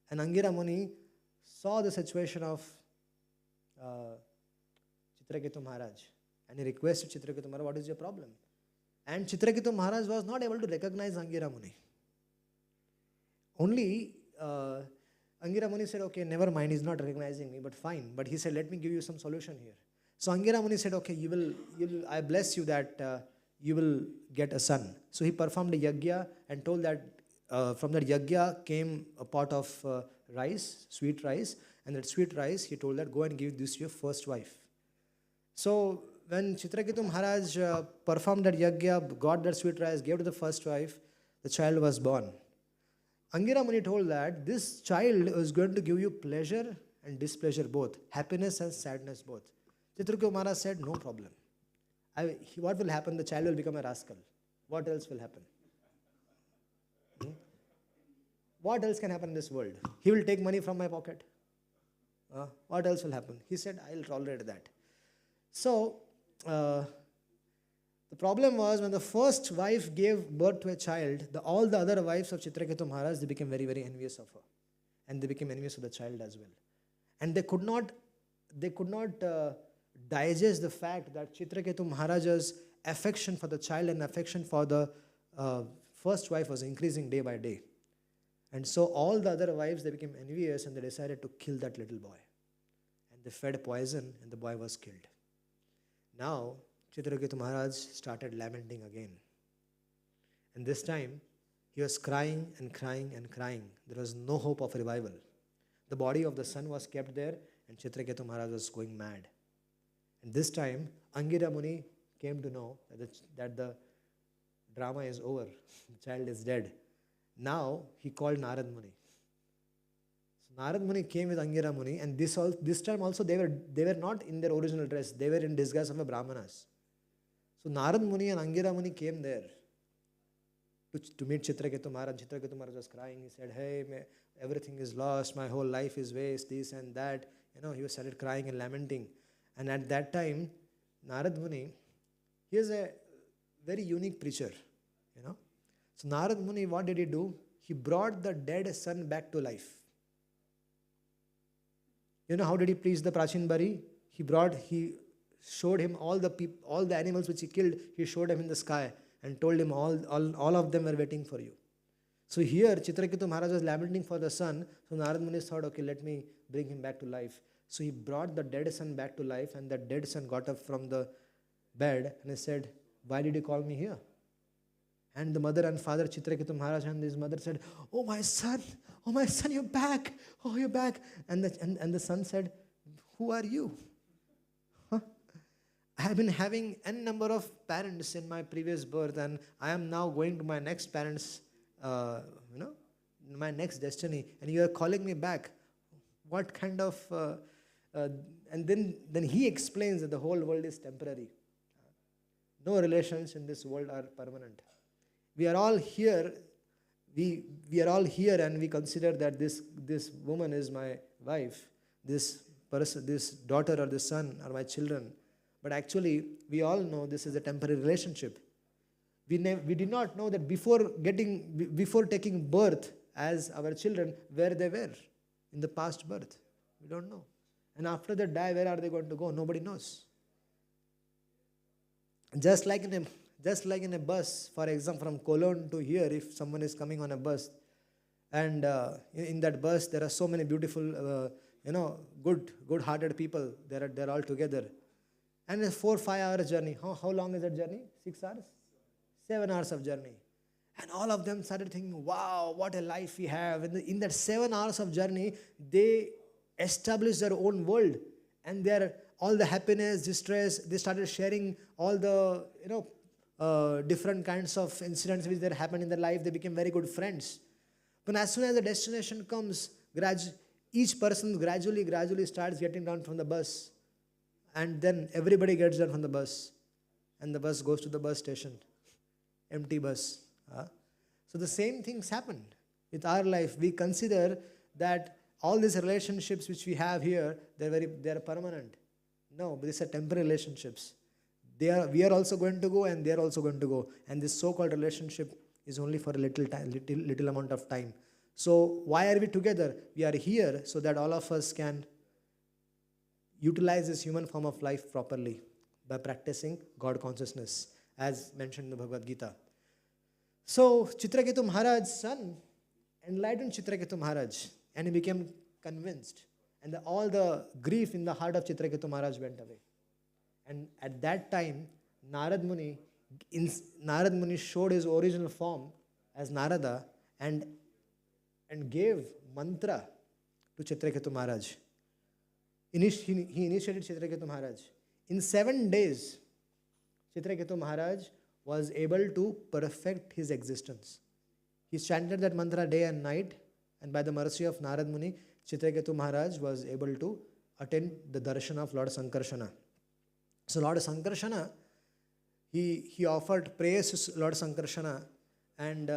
And Angira Muni saw the situation of Chitraketu Maharaj. And he requested Chitraketu Maharaj, what is your problem? And Chitraketu Maharaj was not able to recognize Angira Muni. Only Angira Muni said, okay, never mind, he's not recognizing me, but fine. But he said, let me give you some solution here. So Angira Muni said, okay, I bless you that you will get a son. So he performed a yagya and told that from that yagya came a pot of rice, sweet rice, and that sweet rice, he told that go and give this to your first wife. So when Chitraketu Maharaj performed that yagya, got that sweet rice, gave to the first wife, the child was born. Angira Muni told that this child is going to give you pleasure and displeasure both, happiness and sadness both. Chitraketu Maharaj said, no problem. What will happen? The child will become a rascal. What else will happen? What else can happen in this world? He will take money from my pocket. What else will happen? He said, I will tolerate that. So, the problem was when the first wife gave birth to a child, all the other wives of Chitraketu Maharaj, they became very, very envious of her. And they became envious of the child as well. And they could not digest the fact that Chitraketu Maharaj's affection for the child and affection for the first wife was increasing day by day. And so all the other wives, they became envious and they decided to kill that little boy. And they fed poison and the boy was killed. Now, Chitraketu Maharaj started lamenting again. And this time, he was crying and crying and crying. There was no hope of revival. The body of the son was kept there and Chitraketu Maharaj was going mad. And this time, Angira Muni came to know that the drama is over. The child is dead. Now, he called Narad Muni. So Narad Muni came with Angira Muni, and this time also they were not in their original dress. They were in disguise of a Brahmanas. So Narad Muni and Angira Muni came there to meet Chitraketu Maharaj. Chitraketu Maharaj was crying. He said, hey, everything is lost. My whole life is waste, this and that. He started crying and lamenting. And at that time, Narad Muni, he is a very unique preacher, So Narad Muni, what did he do? He brought the dead son back to life. How did he preach the Prachin Bari? He showed him all the animals which he killed, he showed him in the sky and told him all of them were waiting for you. So here, Chitraketu Maharaj was lamenting for the son, so Narad Muni thought, okay, let me bring him back to life. So he brought the dead son back to life, and that dead son got up from the bed and he said, why did you call me here? And the mother and father, Chitraketu Maharaj and his mother said, oh my son, you're back. Oh, you're back. And the son said, who are you? I have been having n number of parents in my previous birth, and I am now going to my next parents, my next destiny, and you are calling me back. What kind of... and then he explains that the whole world is temporary. No relations in this world are permanent. We are all here. We are all here, and we consider that this woman is my wife. This daughter or this son are my children. But actually, we all know this is a temporary relationship. We did not know that before taking birth as our children, where they were in the past birth. We don't know. And after they die, where are they going to go? Nobody knows. Just like in a bus, for example, from Cologne to here, if someone is coming on a bus, and in that bus there are so many beautiful, good-hearted people. They're all together, and a 4-5 hour journey. How long is that journey? 6 hours, 7 hours of journey, and all of them started thinking, "Wow, what a life we have!" And in that 7 hours of journey, they established their own world, and their all the happiness, distress. They started sharing all the different kinds of incidents which that happened in their life. They became very good friends. But as soon as the destination comes, each person gradually starts getting down from the bus, and then everybody gets down from the bus, and the bus goes to the bus station, empty bus. So the same things happen with our life. We consider that all these relationships which we have here, they're permanent. No, but these are temporary relationships. We are also going to go, and they are also going to go. And this so-called relationship is only for a little amount of time. So why are we together? We are here so that all of us can utilize this human form of life properly by practicing God consciousness, as mentioned in the Bhagavad Gita. So Chitraketu Maharaj's son enlightened Chitraketu Maharaj, and he became convinced. And all the grief in the heart of Chitraketu Maharaj went away. And at that time, Narad Muni showed his original form as Narada and gave mantra to Chitraketu Maharaj. He initiated Chitraketu Maharaj. In 7 days, Chitraketu Maharaj was able to perfect his existence. He chanted that mantra day and night, and by the mercy of Narad Muni, Chitraketu Maharaj was able to attain the darshan of Lord Sankarsana. So Lord Sankarsana, he offered praise to Lord Sankarsana, and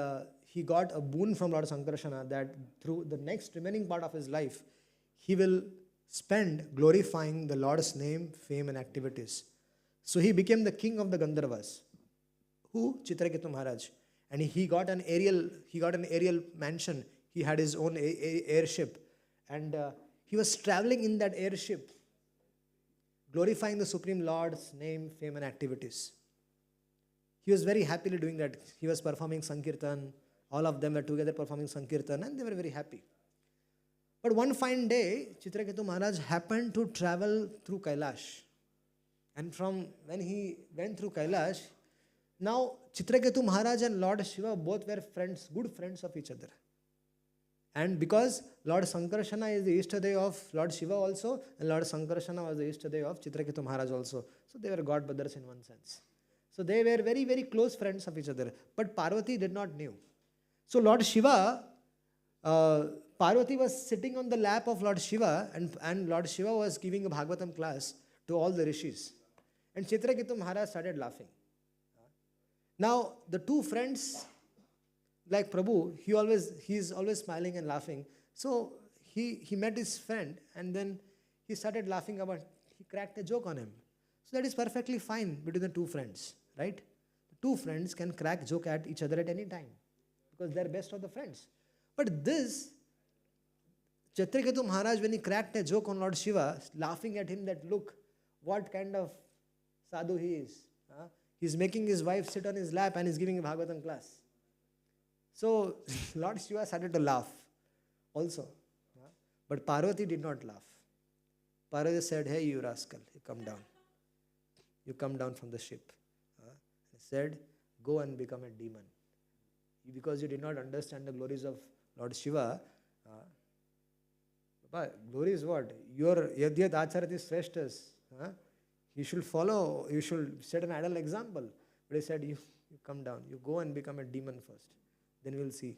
he got a boon from Lord Sankarsana that through the next remaining part of his life, he will spend glorifying the Lord's name, fame, and activities. So he became the king of the Gandharvas. Who? Chitraketu Maharaj. And he got an aerial mansion. He had his own airship, and he was traveling in that airship, glorifying the Supreme Lord's name, fame, and activities. He was very happily doing that. He was performing Sankirtan. All of them were together performing Sankirtan, and they were very happy. But one fine day, Chitraketu Maharaj happened to travel through Kailash. And from when he went through Kailash, now Chitraketu Maharaj and Lord Shiva both were friends, good friends of each other. And because Lord Sankarsana is the Ishtadev of Lord Shiva also, and Lord Sankarsana was the Ishtadev of Chitraketu Maharaj also. So they were god brothers in one sense. So they were very, very close friends of each other. But Parvati did not knew. So Lord Shiva, Parvati was sitting on the lap of Lord Shiva, and Lord Shiva was giving a Bhagavatam class to all the rishis. And Chitraketu Maharaj started laughing. Now the two friends, like Prabhu, he is always smiling and laughing. So he met his friend, and then he started laughing he cracked a joke on him. So that is perfectly fine between the two friends, right? The two friends can crack joke at each other at any time because they are best of the friends. But this, Chitraketu Maharaj, when he cracked a joke on Lord Shiva, laughing at him that, look, what kind of sadhu he is. He's making his wife sit on his lap and he's giving a Bhagavatam class. So Lord Shiva started to laugh also. But Parvati did not laugh. Parvati said, hey, you rascal, you come down. You come down from the ship. He said, go and become a demon. Because you did not understand the glories of Lord Shiva. Glory is what? Your Yadyat Acharati Sreshtas. You should follow, you should set an idle example. But he said, you come down, you go and become a demon first. Then we'll see.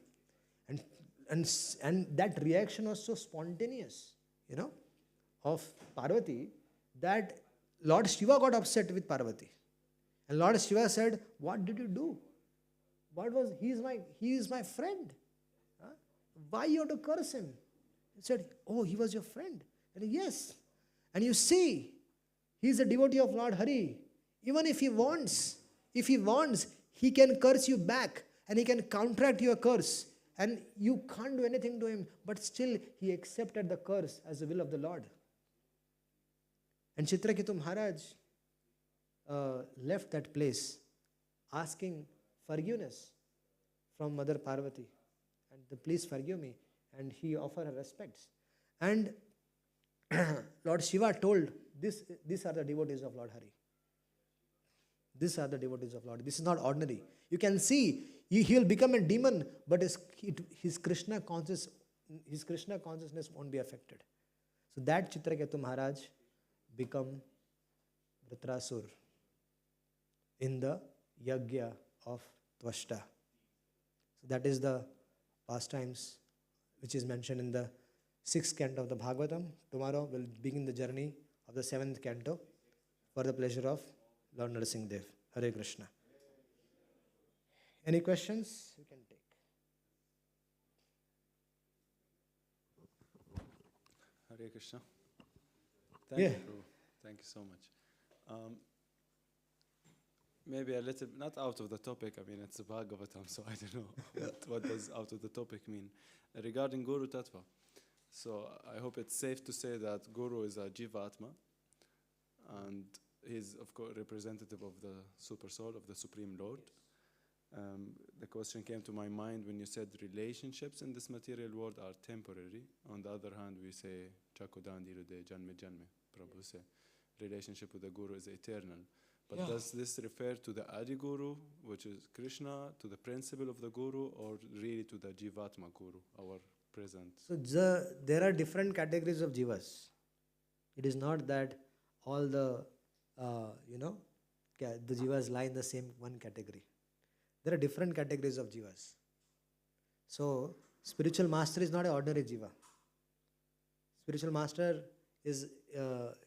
And that reaction was so spontaneous, of Parvati, that Lord Shiva got upset with Parvati. And Lord Shiva said, what did you do? He is my friend. Why you have to curse him? He said, oh, he was your friend. And yes. And you see, he is a devotee of Lord Hari. Even if he wants, he can curse you back and he can counteract your curse. And you can't do anything to him, but still he accepted the curse as the will of the Lord. And Chitraketu Maharaj, left that place asking forgiveness from Mother Parvati, and please forgive me, and he offered her respects. And Lord Shiva told, these are the devotees of Lord Hari. These are the devotees of Lord. This is not ordinary. You can see he will become a demon, but his Krishna consciousness won't be affected. So that Chitraketu Maharaj become Vritrasur in the Yagya of Tvashta. So that is the pastimes which is mentioned in the 6th canto of the Bhagavatam. Tomorrow we'll begin the journey of the 7th canto for the pleasure of Lord Narsingh Dev. Hare Krishna. Any questions? You can take. Hare Krishna. Thank you, Prabhu. Thank you so much. Maybe a little, not out of the topic, I mean, it's a Bhagavatam, so I don't know what does out of the topic mean. Regarding Guru Tattva, so I hope it's safe to say that Guru is a Jivatma, and he's, of course, representative of the Super Soul, of the Supreme Lord. The question came to my mind when you said relationships in this material world are temporary. On the other hand, we say, Chakodan Dirude Janme Janme, Prabhu say, relationship with the Guru is eternal. But does this refer to the Adi Guru, which is Krishna, to the principle of the Guru, or really to the Jivatma Guru, our present? So there are different categories of Jivas. It is not that all the, the Jivas lie in the same one category. There are different categories of Jivas. So spiritual master is not an ordinary Jiva. Spiritual master is,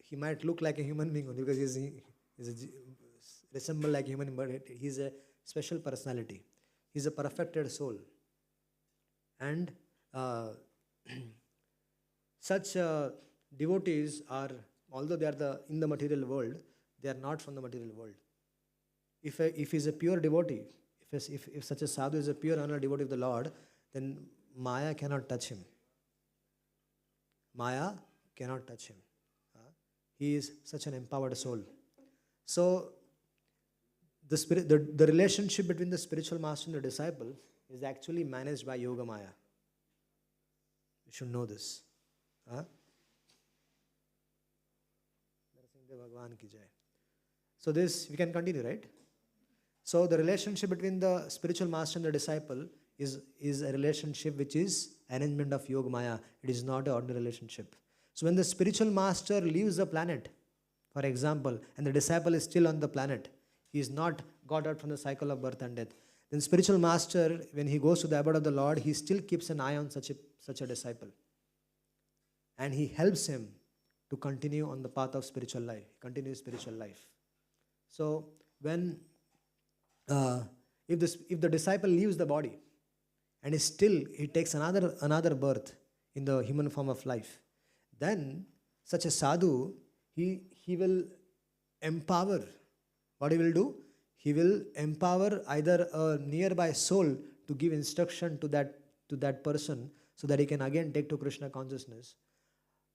he might look like a human being only because resemble like a human being, but he's a special personality. He's a perfected soul. And such devotees are, although they are in the material world, they are not from the material world. If he's a pure devotee, if such a sadhu is a pure honored devotee of the Lord, then Maya cannot touch him. Maya cannot touch him. He is such an empowered soul. So the relationship between the spiritual master and the disciple is actually managed by Yoga Maya. You should know this. So this, we can continue, right? So the relationship between the spiritual master and the disciple is a relationship which is arrangement of Yoga Maya. It is not an ordinary relationship. So when the spiritual master leaves the planet, for example, and the disciple is still on the planet, he is not got out from the cycle of birth and death, then spiritual master, when he goes to the abode of the Lord, he still keeps an eye on such a disciple. And he helps him to continue on the path of spiritual life, continue spiritual life. So when if the disciple leaves the body and he takes another birth in the human form of life, then such a sadhu, he will empower. What he will do? He will empower either a nearby soul to give instruction to that person so that he can again take to Krishna consciousness,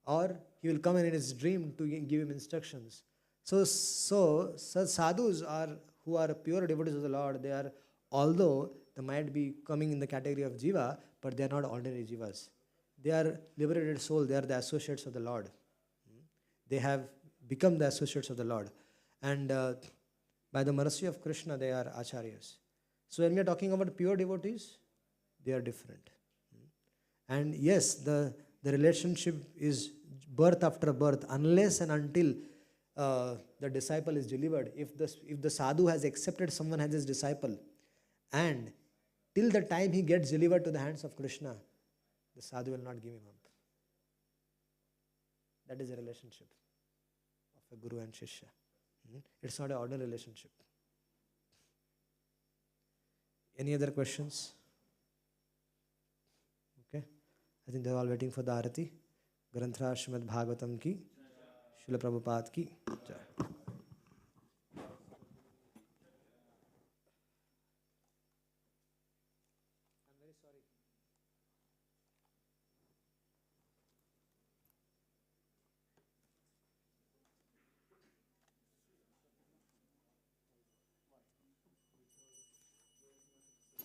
or he will come in his dream to give him instructions. So such sadhus who are pure devotees of the Lord, although they might be coming in the category of Jiva, but they are not ordinary Jivas. They are liberated soul. They are the associates of the Lord. They have become the associates of the Lord. And by the mercy of Krishna, they are acharyas. So when we are talking about pure devotees, they are different. And yes, the relationship is birth after birth, unless and until the disciple is delivered. If the sadhu has accepted someone as his disciple, and till the time he gets delivered to the hands of Krishna, the sadhu will not give him up. That is a relationship of a guru and shishya. It's not an ordinary relationship. Any other questions? Okay. I think they're all waiting for the Arati. Granthra Srimad Bhagavatam ki, Srila Prabhupada ki jai. I'm very sorry.